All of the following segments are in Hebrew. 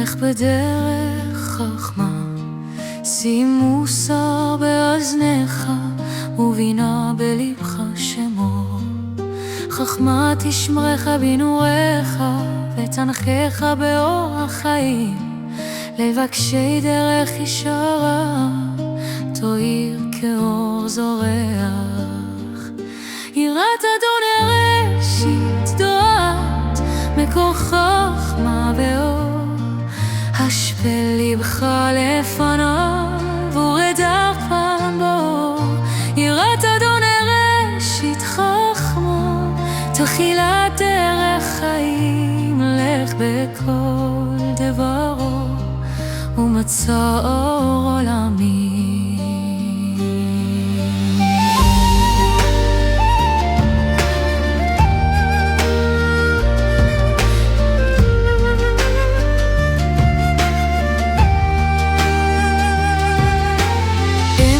לך בדרך חכמה, שים מוסר באזניך ובינה בלבך שמור. חכמה תשמרך בנעוריך ותנחך באור החיים, לבקשי דרך ישרה תואיר כאור זורח. יראת אדון ראשית דעת מקור חכמה ואור, השפל לבך לפניו ורד ארפן באור. יראת אדון ראשית חכמה תחילת דרך חיים, לך בכל דברו ומצא אור עולמי.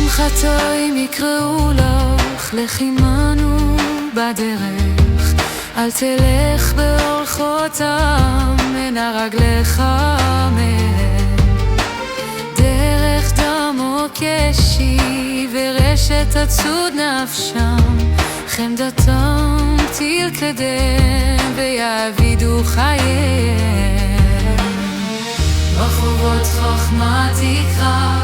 חטאים יקראו לך, לך עמנו בדרך, אל תלך באורחותם, הנה רגליך מהם. דרך דם עוקשי ורשת תצוד נפשם, חמדתם תלכדם ויעבידו חייהם. בחורות חכמה תקרא,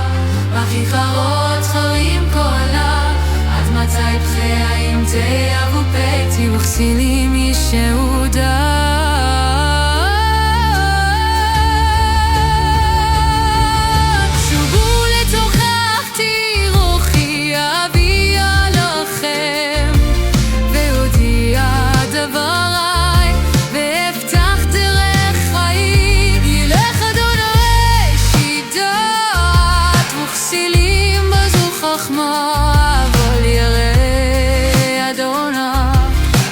בכיכרות חרים קולה, עד מתי בחיים תיאבו פתי וכסילים ישעו דם. שובו לתוכך תירוכי אביאה לכם, והודיע דבריי והבטח דרך חיים. ילך אדון ראשית דעת וכסילים בזו חכמה, אבל ירא אדונה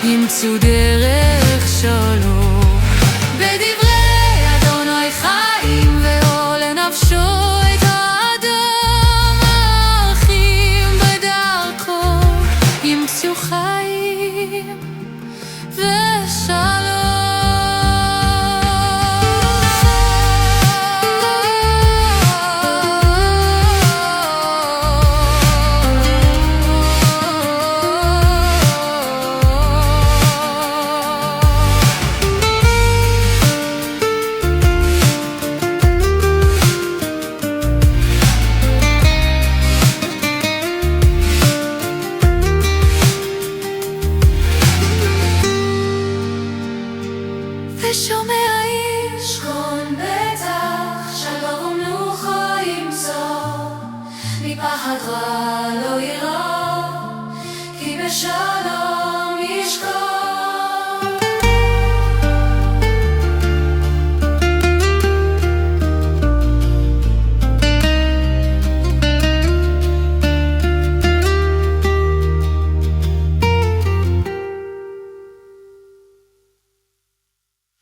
ימצאו דרך שלום. בדברי אדוני חיים ואור לנפשו, את האדם האחים בדרכו ימצאו חיים ושלום. ושומע איש כל בטח, שלום ומנוחה ימצוא, מפחד רע לא יירא, כי בשעה